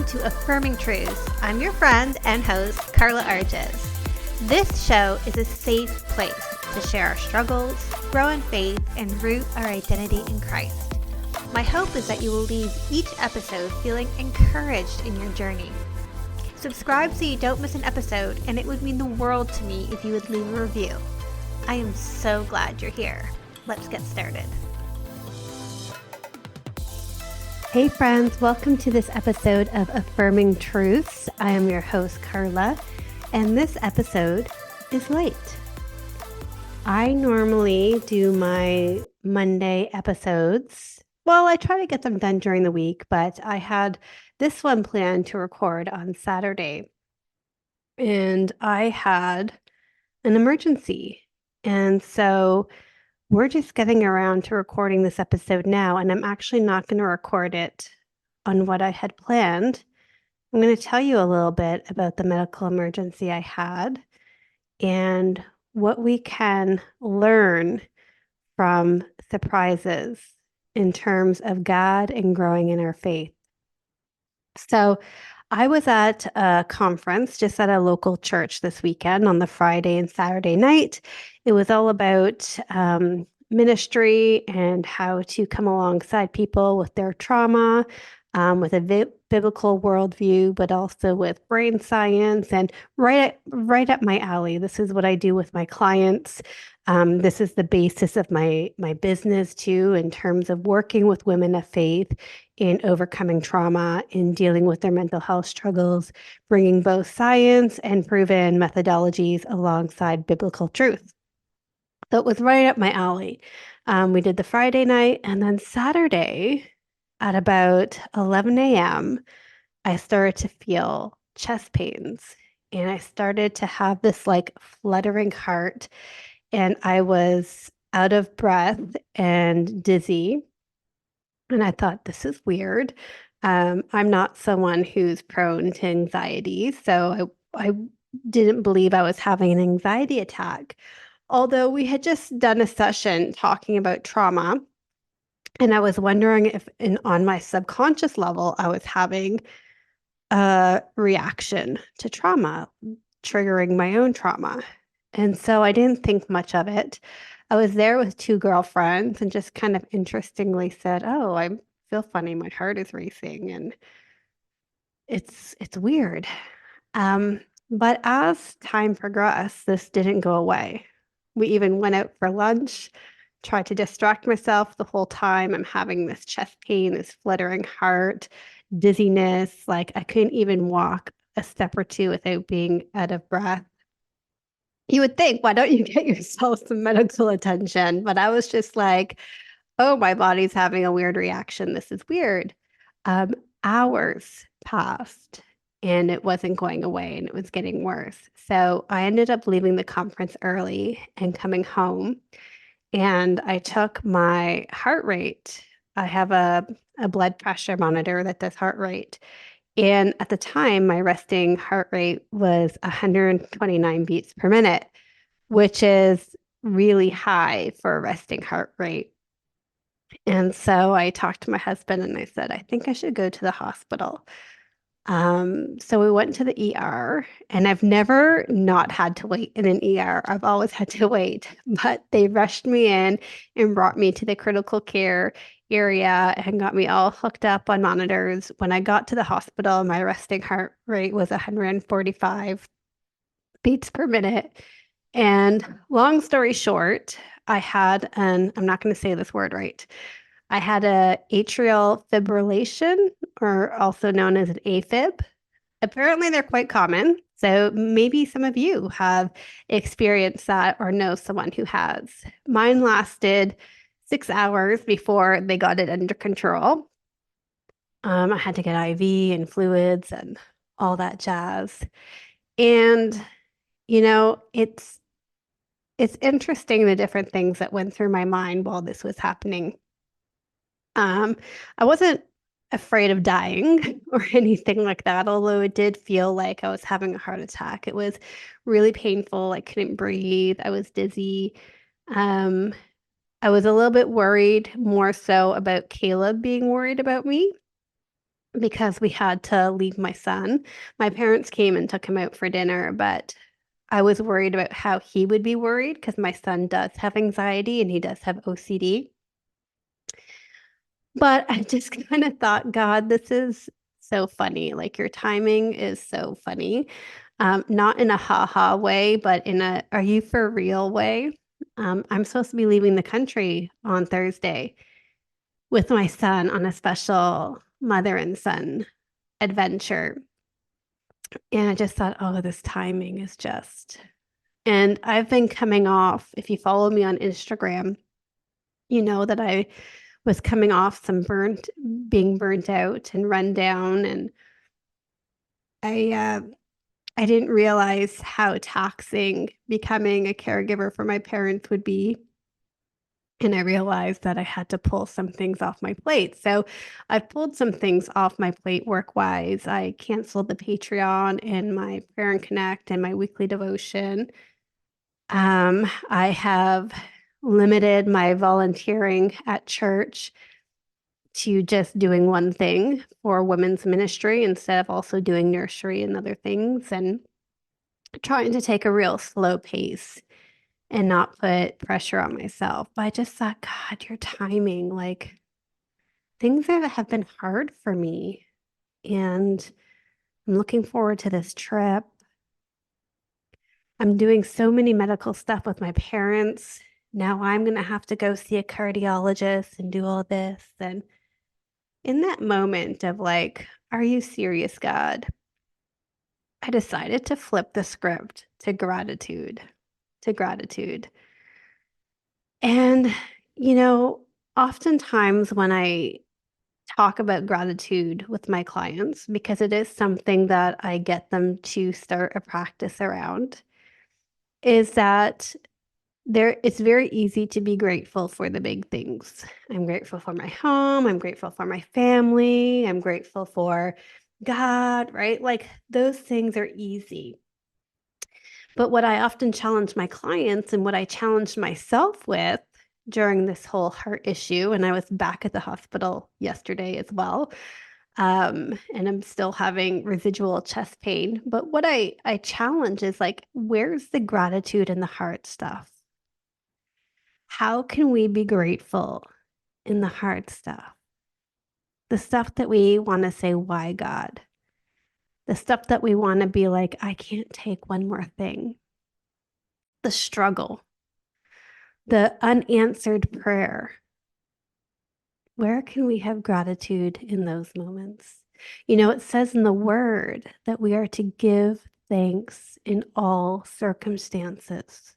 to Affirming Truths. I'm your friend and host, Carla Arges. This show is a safe place to share our struggles, grow in faith, and root our identity in Christ. My hope is that you will leave each episode feeling encouraged in your journey. Subscribe so you don't miss an episode, and it would mean the world to me if you would leave a review. I am so glad you're here. Let's get started. Hey friends, welcome to this episode of Affirming Truths. I am your host, Carla, and this episode is late. I normally do my Monday episodes. Well, I try to get them done during the week, but I had this one planned to record on Saturday, and I had an emergency. And so we're just getting around to recording this episode now, and I'm actually not going to record it on what I had planned. I'm going to tell you a little bit about the medical emergency I had and what we can learn from surprises in terms of God and growing in our faith. So I was at a conference just at a local church this weekend on the Friday and Saturday night. It was all about ministry and how to come alongside people with their trauma, with a biblical worldview, but also with brain science, and right up my alley. This is what I do with my clients. This is the basis of my business too, in terms of working with women of faith in overcoming trauma, in dealing with their mental health struggles, bringing both science and proven methodologies alongside biblical truth. So it was right up my alley. We did the Friday night, and then Saturday at about 11 a.m., I started to feel chest pains, and I started to have this like fluttering heart, and I was out of breath and dizzy. And I thought, this is weird. I'm not someone who's prone to anxiety, so I didn't believe I was having an anxiety attack. Although we had just done a session talking about trauma, and I was wondering if on my subconscious level, I was having a reaction to trauma, triggering my own trauma. And so I didn't think much of it. I was there with two girlfriends and just kind of interestingly said, "Oh, I feel funny. My heart is racing, and it's weird." But as time progressed, this didn't go away. We even went out for lunch, tried to distract myself the whole time. I'm having this chest pain, this fluttering heart, dizziness. Like I couldn't even walk a step or two without being out of breath. You would think, why don't you get yourself some medical attention? But I was just like, oh, my body's having a weird reaction. This is weird. Um, Hours passed and it wasn't going away, and it was getting worse. So I ended up leaving the conference early and coming home, and I took my heart rate. I have a blood pressure monitor that does heart rate. And at the time, my resting heart rate was 129 beats per minute, which is really high for a resting heart rate. And so I talked to my husband and I said, I think I should go to the hospital. So we went to the ER, and I've never not had to wait in an ER. I've always had to wait, but they rushed me in and brought me to the critical care area and got me all hooked up on monitors. When I got to the hospital, my resting heart rate was 145 beats per minute. And long story short, I had I'm not going to say this word right. I had a atrial fibrillation, or also known as an AFib. Apparently, they're quite common. So maybe some of you have experienced that or know someone who has. Mine lasted 6 hours before they got it under control. I had to get IV and fluids and all that jazz. And, it's interesting the different things that went through my mind while this was happening. I wasn't afraid of dying or anything like that, although it did feel like I was having a heart attack. It was really painful. I couldn't breathe. I was dizzy. I was a little bit worried, more so about Caleb being worried about me. because we had to leave my son. My parents came and took him out for dinner, but I was worried about how he would be worried because my son does have anxiety and he does have OCD. But I just kind of thought, God, this is so funny. Like your timing is so funny. Not in a ha-ha way, but in a are you for real way. I'm supposed to be leaving the country on Thursday with my son on a special mother and son adventure. And I just thought, oh, this timing is just. And I've been coming off, if you follow me on Instagram, you know that I was coming off being burnt out and run down. And I, uh, I didn't realize how taxing becoming a caregiver for my parents would be. And I realized that I had to pull some things off my plate. So I've pulled some things off my plate work wise. I canceled the Patreon and my prayer and connect and my weekly devotion. I have limited my volunteering at church to just doing one thing for women's ministry instead of also doing nursery and other things, and trying to take a real slow pace and not put pressure on myself. But I just thought, God, your timing, like things that have been hard for me. And I'm looking forward to this trip. I'm doing so many medical stuff with my parents. Now I'm going to have to go see a cardiologist and do all this. And in that moment of like, are you serious, God? I decided to flip the script to gratitude, to gratitude. And, you know, oftentimes when I talk about gratitude with my clients, because it is something that I get them to start a practice around, is that it's very easy to be grateful for the big things. I'm grateful for my home. I'm grateful for my family. I'm grateful for God, right? Like those things are easy. But what I often challenge my clients and what I challenged myself with during this whole heart issue, and I was back at the hospital yesterday as well. And I'm still having residual chest pain. But what I challenge is like, where's the gratitude in the heart stuff? How can we be grateful in the hard stuff? The stuff that we want to say, why God? The stuff that we want to be like, I can't take one more thing. The struggle, the unanswered prayer. Where can we have gratitude in those moments? You know, it says in the word that we are to give thanks in all circumstances.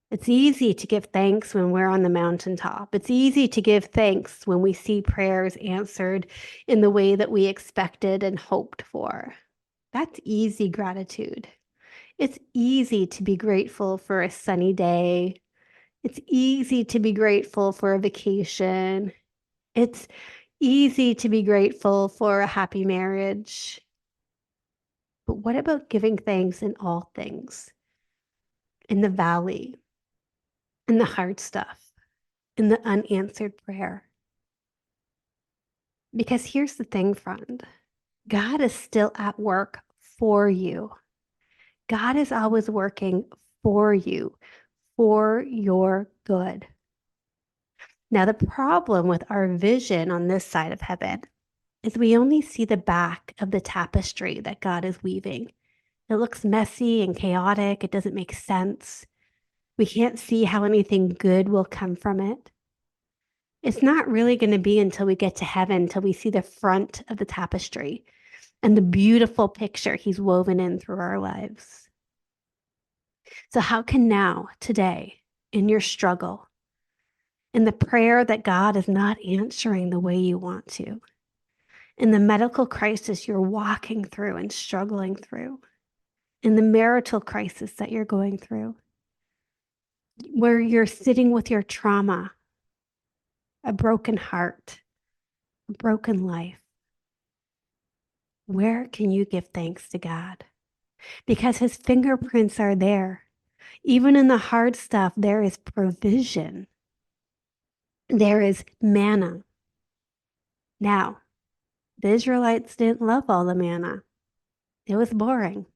It's easy to give thanks when we're on the mountaintop. It's easy to give thanks when we see prayers answered in the way that we expected and hoped for. That's easy gratitude. It's easy to be grateful for a sunny day. It's easy to be grateful for a vacation. It's easy to be grateful for a happy marriage. But what about giving thanks in all things? In the valley, in the hard stuff, in the unanswered prayer? Because here's the thing, friend, God is still at work for you. God is always working for you, for your good. Now, the problem with our vision on this side of heaven is we only see the back of the tapestry that God is weaving. It looks messy and chaotic. It doesn't make sense. We can't see how anything good will come from it. It's not really going to be until we get to heaven, until we see the front of the tapestry and the beautiful picture he's woven in through our lives. So how can now, today, in your struggle, in the prayer that God is not answering the way you want to, in the medical crisis you're walking through and struggling through, in the marital crisis that you're going through, where you're sitting with your trauma, a broken heart, a broken life, where can you give thanks to God? Because his fingerprints are there. Even in the hard stuff, there is provision. There is manna. Now, The Israelites didn't love all the manna. It was boring.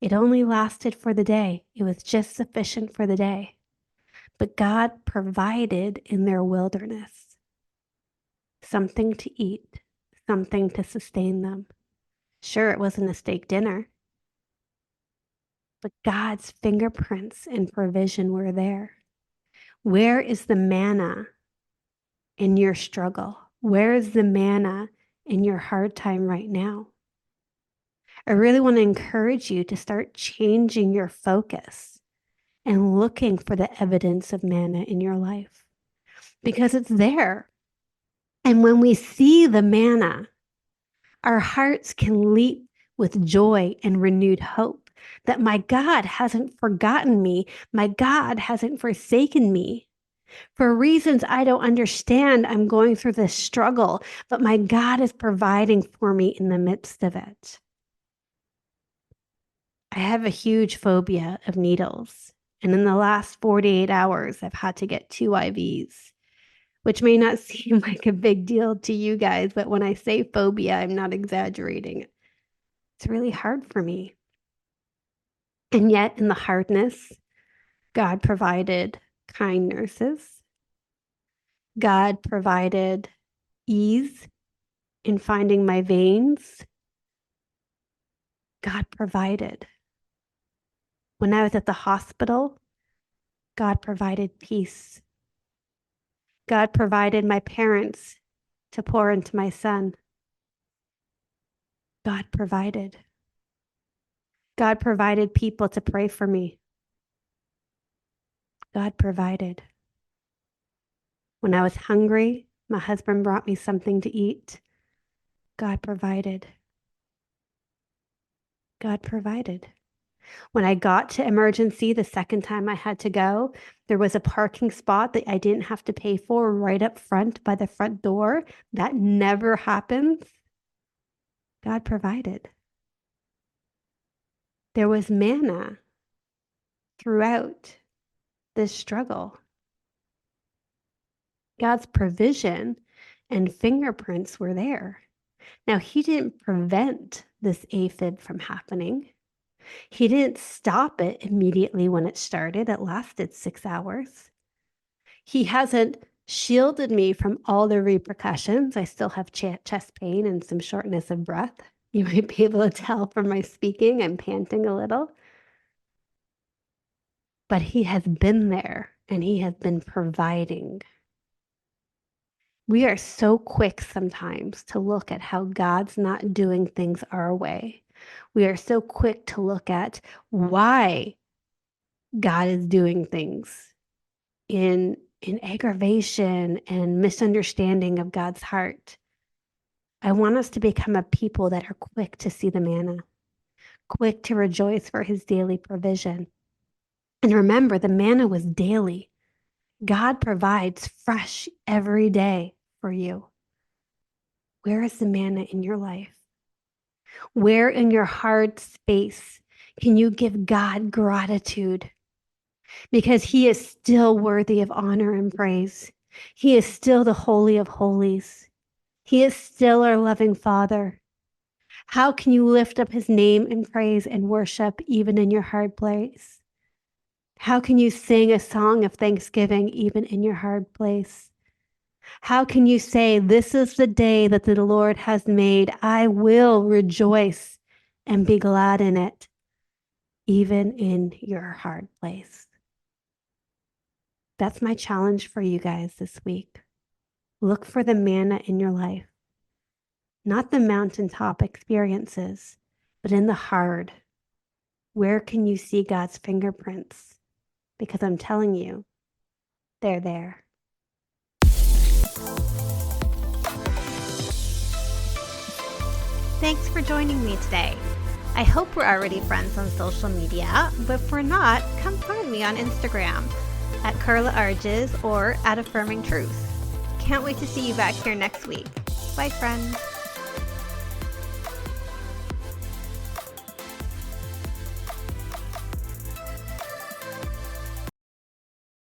It only lasted for the day. It was just sufficient for the day. But God provided in their wilderness something to eat, something to sustain them. Sure, it wasn't a steak dinner, but God's fingerprints and provision were there. Where is the manna in your struggle? Where is the manna in your hard time right now? I really want to encourage you to start changing your focus and looking for the evidence of manna in your life, because it's there. And when we see the manna, our hearts can leap with joy and renewed hope that my God hasn't forgotten me. My God hasn't forsaken me. For reasons I don't understand, I'm going through this struggle, but my God is providing for me in the midst of it. I have a huge phobia of needles. And in the last 48 hours, I've had to get 2 IVs, which may not seem like a big deal to you guys, but when I say phobia, I'm not exaggerating. It's really hard for me. And yet, in the hardness, God provided kind nurses. God provided ease in finding my veins. God provided. When I was at the hospital, God provided peace. God provided my parents to pour into my son. God provided. God provided people to pray for me. God provided. When I was hungry, my husband brought me something to eat. God provided. God provided. When I got to emergency the second time I had to go, there was a parking spot that I didn't have to pay for right up front by the front door. That never happens. God provided. There was manna throughout this struggle. God's provision and fingerprints were there. Now, he didn't prevent this aphid from happening. He didn't stop it immediately when it started. It lasted 6 hours. He hasn't shielded me from all the repercussions. I still have chest pain and some shortness of breath. You might be able to tell from my speaking, I'm panting a little. But he has been there and he has been providing. We are so quick sometimes to look at how God's not doing things our way. We are so quick to look at why God is doing things in aggravation and misunderstanding of God's heart. I want us to become a people that are quick to see the manna, quick to rejoice for his daily provision. And remember, the manna was daily. God provides fresh every day for you. Where is the manna in your life? Where in your hard space can you give God gratitude? Because he is still worthy of honor and praise. He is still the Holy of Holies. He is still our loving Father. How can you lift up his name in praise and worship even in your hard place? How can you sing a song of thanksgiving even in your hard place? How can you say, this is the day that the Lord has made. I will rejoice and be glad in it, even in your hard place? That's my challenge for you guys this week. Look for the manna in your life, not the mountaintop experiences, but in the hard. Where can you see God's fingerprints? Because I'm telling you, they're there. Thanks for joining me today. I hope we're already friends on social media, but if we're not, come find me on Instagram at Carla Arges or at Affirming Truth. Can't wait to see you back here next week. Bye, friends.